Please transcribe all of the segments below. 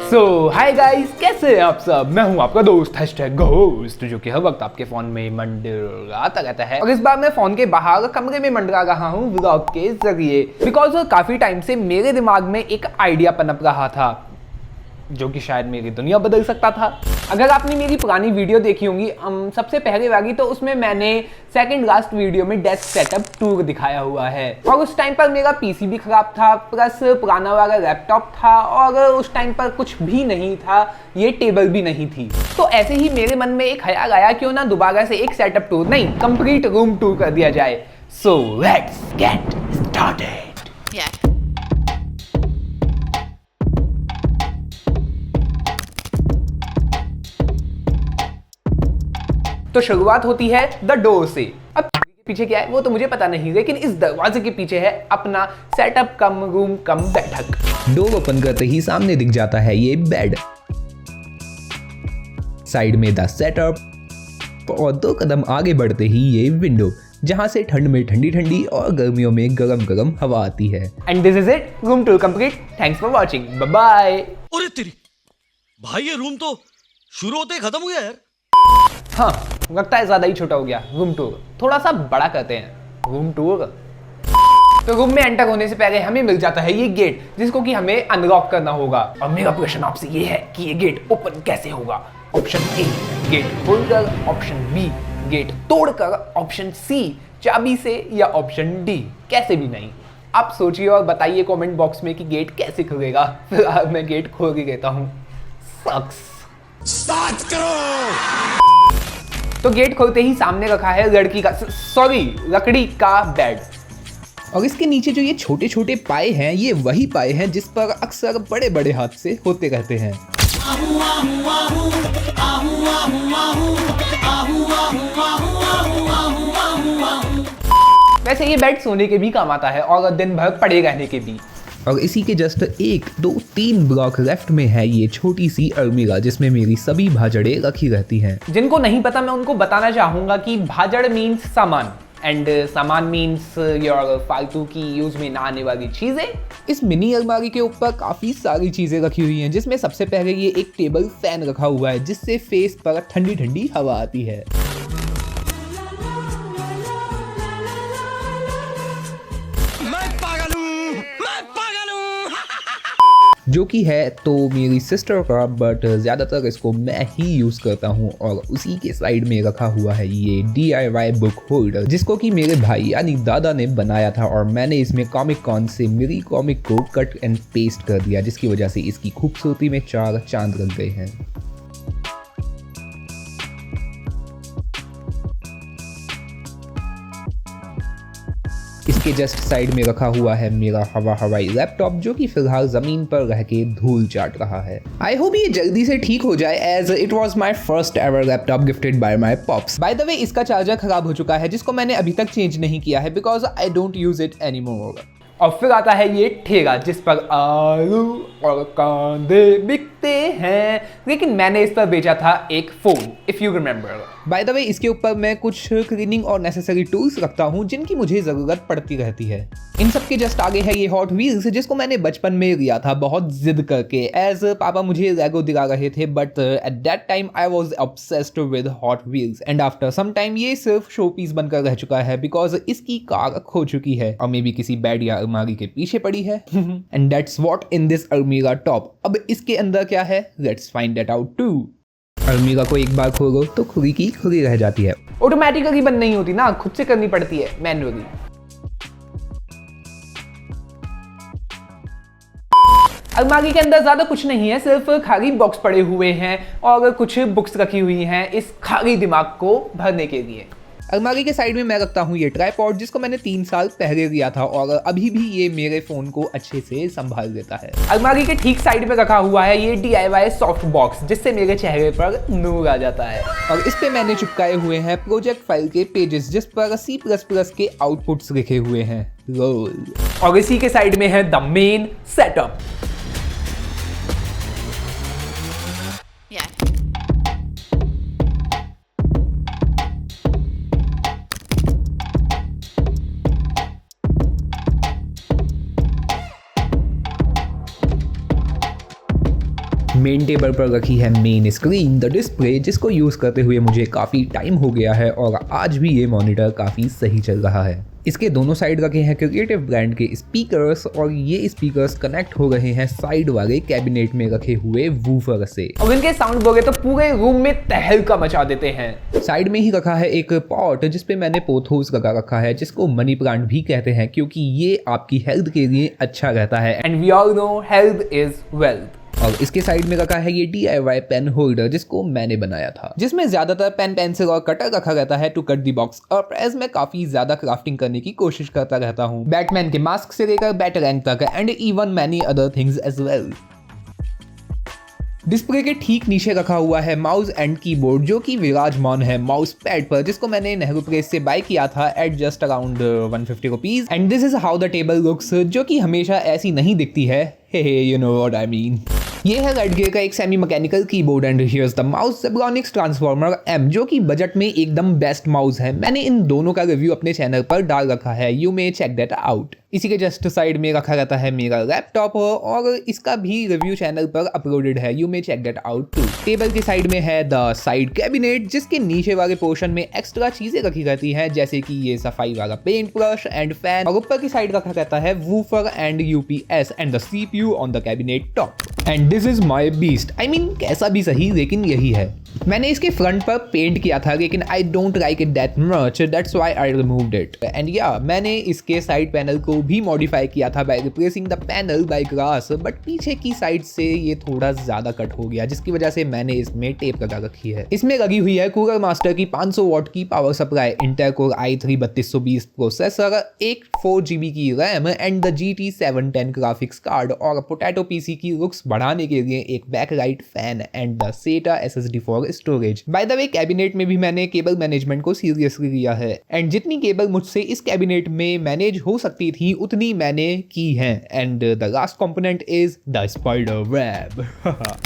Hi guys, कैसे हैं आप सब। मैं हूं आपका दोस्त #घोस्ट, जो कि हर वक्त आपके फोन में मंडराता रहता है। और इस बार मैं फोन के बाहर कमरे में मंडरा रहा हूं व्लॉग के जरिए, बिकॉज काफी टाइम से मेरे दिमाग में एक आइडिया पनप रहा था जो कि शायद मेरी दुनिया बदल सकता था। अगर आपने मेरी पुरानी वीडियो देखी होंगी सबसे पहले वाली, तो उसमें मैंने सेकंड लास्ट वीडियो में डेस्क सेटअप टूर दिखाया हुआ है। और उस टाइम पर मेरा पीसी भी खराब था, प्लस पुराना वाला लैपटॉप था, और उस टाइम पर कुछ भी नहीं था, ये टेबल भी नहीं थी। तो ऐसे ही मेरे मन में एक ख्याल आया, क्यों ना दोबारा से एक सेटअप टूर नहीं, कंप्लीट रूम टूर कर दिया जाए। So let's get started. तो शुरुआत होती है द डोर से। अब के पीछे क्या है वो तो मुझे पता नहीं, लेकिन इस दरवाजे के पीछे है अपना सेटअप कम रूम कम बैठक। डोर ओपन करते ही सामने दिख जाता है ये बेड, साइड में द सेटअप, और 2 कदम आगे बढ़ते ही ये विंडो, जहां से ठंड में ठंडी ठंडी और गर्मियों में गरम गरम हवा आती है। And this is it, room tour complete. Thanks for watching, bye bye. अरे तेरी भाई, ये रूम तो शुरू होते ही खत्म हो गया यार। हाँ, लगता है ज्यादा ही छोटा हो गया। रूम टूर थोड़ा सा बड़ा करते हैं। Room tour. तो रूम में एंटर होने से पहले हमें मिल जाता है ये गेट, जिसको कि हमें अनलॉक करना होगा। और मेरा प्रश्न आपसे ये है कि ये गेट ओपन कैसे होगा। ऑप्शन ए गेट खोलकर, ऑप्शन बी गेट तोड़कर, ऑप्शन सी चाबी से, या ऑप्शन डी कैसे भी नहीं। आप सोचिए और बताइए कमेंट बॉक्स में कि गेट कैसे खुलेगा। फिलहाल मैं गेट खोल के देता हूँ। स्टार्ट करो। तो गेट खोलते ही सामने रखा है लकड़ी का बेड। और इसके नीचे जो ये छोटे छोटे पाए हैं, ये वही पाए हैं जिस पर अक्सर बड़े बड़े हादसे होते रहते हैं। वैसे ये बेड सोने के भी काम आता है और दिन भर पड़े रहने के भी। और इसी के जस्ट 1, 2, 3 ब्लॉक लेफ्ट में है ये छोटी सी अलमीरा, जिसमें मेरी सभी भाजड़े रखी रहती हैं। जिनको नहीं पता, मैं उनको बताना चाहूंगा कि भाजड़ मीन्स सामान, एंड सामान मीन्स योर फालतू की यूज में ना आने वाली चीजें। इस मिनी अलमारी के ऊपर काफी सारी चीजें रखी हुई हैं, जिसमें सबसे पहले ये एक टेबल फैन रखा हुआ है, जिससे फेस पर ठंडी ठंडी हवा आती है। जो कि है तो मेरी सिस्टर का, बट ज़्यादातर इसको मैं ही यूज़ करता हूँ। और उसी के साइड में रखा हुआ है ये DIY बुक होल्डर, जिसको कि मेरे भाई यानी दादा ने बनाया था, और मैंने इसमें कॉमिक कॉन से मेरी कॉमिक को कट एंड पेस्ट कर दिया, जिसकी वजह से इसकी खूबसूरती में 4 चांद लग गए हैं। इसके जस्ट साइड में रखा हुआ है मेरा हवाई लैपटॉप, जो कि फिलहाल जमीन पर रह के धूल चाट रहा है। आई होप ये जल्दी से ठीक हो जाए, as it was my first ever laptop gifted by my pops. By the way, इसका चार्जर खराब हो चुका है, जिसको मैंने अभी तक चेंज नहीं किया है, because I don't use it any more. और फिर आता है ये ठेला, जिस पर आलू और कांदे बिकते हैं, लेकिन मैंने इस पर बेचा था एक phone, if you remember. Bye the वे, इसके ऊपर मैं कुछ क्लीनिंग और नेसेसरी टूल्स रखता हूँ, जिनकी मुझे जरूरत पड़ती रहती है। इन सब के जस्ट आगे है ये हॉट व्हील्स, जिसको मैंने बचपन में लिया था बहुत जिद करके, एज पापा मुझे लेगो दिला रहे थे, but at that time I was obsessed with Hot Wheels, and after some time ये सिर्फ शो पीस बनकर रह चुका है, बिकॉज इसकी कार खो चुकी है, और मे बी किसी बेड या अलमारी के पीछे पड़ी है। And that's what in this अलमीरा टॉप। अब इसके अंदर क्या है, let's find that out too. अलमीरा को एक बार खोलो तो खुली की खुली रह जाती है। ऑटोमेटिकली बंद नहीं होती ना, खुद से करनी पड़ती है, मैन्युअली। अलमारी के अंदर ज्यादा कुछ नहीं है, सिर्फ खाली बॉक्स पड़े हुए हैं और कुछ बुक्स रखी हुई हैं इस खाली दिमाग को भरने के लिए। अलमारी के साइड में मैं रखता हूँ ये ट्राइपॉड, जिसको मैंने 3 साल पहले लिया था, और अभी भी ये मेरे फोन को अच्छे से संभाल देता है। अलमारी के ठीक साइड में रखा हुआ है ये DIY सॉफ्ट बॉक्स, जिससे मेरे चेहरे पर नूर आ जाता है। और इस पे मैंने चिपकाए हुए हैं प्रोजेक्ट फाइल के पेजेस, जिस पर C++ के आउटपुट्स लिखे हुए हैं। रोल। और इसी के साइड में है the main setup. Main table पर रखी है मेन स्क्रीन द डिस्प्ले, जिसको यूज करते हुए मुझे काफी टाइम हो गया है और आज भी ये मॉनिटर काफी सही चल रहा है। इसके दोनों साइड रखे हैं क्रिएटिव ब्रांड के स्पीकर्स और ये स्पीकर्स कनेक्ट हो रहे हैं साइड वाले कैबिनेट में रखे हुए वूफर से। और इनके साउंड बोले तो पूरे रूम में तहलका मचा देते हैं। साइड में ही रखा है एक पॉट जिसपे मैंने पोथोस लगा रखा है, जिसको मनी प्लांट भी कहते हैं क्योंकि ये आपकी हेल्थ के लिए अच्छा रहता है। And we all know health is wealth. और इसके साइड में रखा है ये DIY पेन होल्डर जिसको मैंने बनाया था, जिसमें ज्यादातर पेन पेंसिल और कटर रखा रहता है टू कट दी बॉक्स। और एज मैं काफी ज्यादा क्राफ्टिंग करने की कोशिश करता रहता हूँ, बैटमैन के मास्क से लेकर बैटरैंक तक and even many other things as well. Display के ठीक नीचे रखा हुआ है माउस एंड कीबोर्ड जो कि विराजमान है माउस पैड पर, जिसको मैंने नेहरू प्रेस से बाय किया था at just around 150 rupees. And this is how the table looks, जो कि हमेशा ऐसी नहीं दिखती है। You know what I mean. ये है रेडगियर का एक semi mechanical keyboard and here's the mouse Zebronics transformer M, जो कि बजट में एकदम बेस्ट माउस है। मैंने इन दोनों का रिव्यू अपने चैनल पर डाल रखा है, you may check that out. इसी के जस्ट साइड में रखा रहता है मेरा लैपटॉप और इसका भी रिव्यू चैनल पर अपलोडेड है, you may check that out too. Table के साइड में है द साइड कैबिनेट, जिसके नीचे वाले पोर्शन में एक्स्ट्रा चीजें रखी रहती हैं, जैसे कि ये सफाई वाला पेंट ब्रश एंड फैन। और ऊपर की साइड रखा रहता है woofer and UPS and the CPU on the cabinet top. And this is my beast, I mean कैसा भी सही लेकिन यही है। मैंने इसके फ्रंट पर पेंट किया था लेकिन I don't like it that much, that's why I removed it. And या मैंने इसके साइड पैनल को भी मॉडिफाई किया था by replacing the panel bye grass, but पीछे की साइड से ये थोड़ा ज्यादा कट हो गया, जिसकी वजह से मैंने इसमें टेप लगा रखी है। इसमें लगी हुई है कूलर मास्टर की 500 वॉट की power supply, Intel core i3 3220 processor, एक 4 GB की RAM and the GT 710 graphics card और पोटैटो PC की लुक्स बढ़ाने के लिए एक backlight fan and the SATA SSD for storage. By the way cabinet में भी मैंने केबल मैनेजमेंट को सीरियसली लिया है एंड जितनी केबल मुझसे इस कैबिनेट में मैनेज हो सकती थी उतनी मैंने की है। And the last component is the spider web.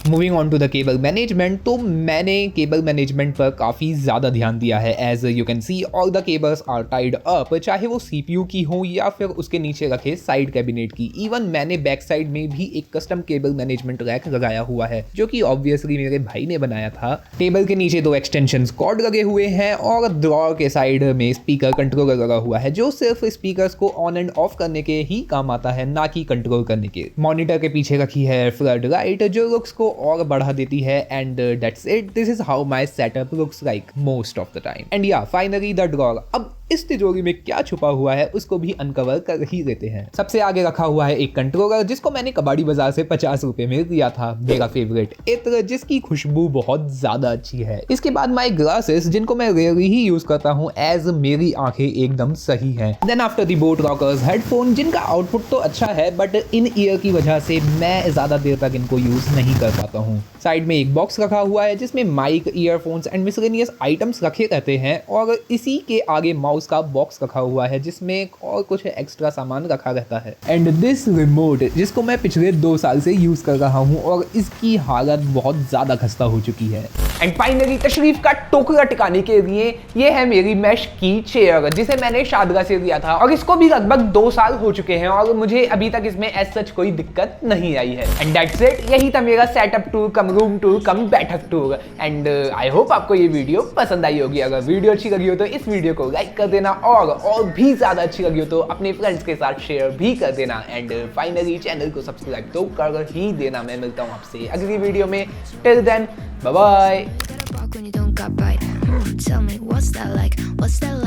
Moving on to the cable management, तो मैंने केबल मैनेजमेंट पर काफी ज्यादा ध्यान दिया है। As you can see all the cables are tied up, चाहे वो CPU की हो या फिर उसके नीचे रखे साइड कैबिनेट की। इवन मैंने बैक साइड में भी एक कस्टम केबल मैनेजमेंट रैक लगाया हुआ है, जो कि ऑब्वियसली मेरे भाई ने बनाया था। टेबल के नीचे 2 एक्सटेंशन कॉर्ड लगे हुए हैं और ड्रॉअर के साइड में स्पीकर कंट्रोलर लगा हुआ है, जो सिर्फ स्पीकर्स को ऑन एंड ऑफ करने के ही काम आता है, ना कि कंट्रोल करने के। मॉनिटर के पीछे रखी है फ्लड लाइट जो लुक्स को और बढ़ा देती है। And that's it, this is how my setup looks like most of the time. And या फाइनली द ड्रॉअर। अब इस तिजोरी में क्या छुपा हुआ है उसको भी अनकवर कर ही लेते हैं। सबसे आगे रखा हुआ है एक कंट्रोलर जिसको मैंने कबाड़ी बाजार से 50 रुपए में लिया था, मेरा फेवरेट इत्र, जिसकी खुशबू बहुत ज्यादा अच्छी है। इसके बाद माय ग्लासेस, जिनको मैं रेयरली ही यूज करता हूँ एज मेरी आंखें एकदम सही हैं। Then after the boAt Rockerz headphone, जिनका आउटपुट तो अच्छा है बट इन ईयर की वजह से मैं ज्यादा देर तक इनको यूज नहीं कर पाता हूँ। साइड में एक बॉक्स रखा हुआ है जिसमें mic, earphones and miscellaneous items रखे रहते हैं और इसी के आगे माउस का बॉक्स रखा हुआ है जिसमें और कुछ एक्स्ट्रा सामान रखा रहता है। एंड दिस रिमोट, जिसको मैं पिछले 2 साल से यूज कर रहा हूँ और इसकी हालत बहुत ज्यादा खस्ता हो चुकी है। एंड फाइनली तशरीफ का टोकरा टिकाने के लिए ये है मेरी मैश की चेयर, जिसे मैंने शादरा से लिया था और इसको भी लगभग 2 साल हो चुके हैं और मुझे अभी तक इसमें एज सच कोई दिक्कत नहीं आई है। एंड दैट्स इट, यही था मेरा सेटअप टूर कम रूम टूर कम बैठक टूर। एंड आई होप आपको ये वीडियो पसंद आई होगी। अगर वीडियो अच्छी लगी हो तो इस वीडियो को लाइक कर देना और भी ज्यादा अच्छी लगी हो तो अपने फ्रेंड्स के साथ शेयर भी कर देना। एंड फाइनली चैनल को सब्सक्राइब तो कर ही देना। मैं मिलता हूँ आपसे अगली वीडियो में। Till then bye bye. When you don't got bite. Tell me what's that like? What's that like?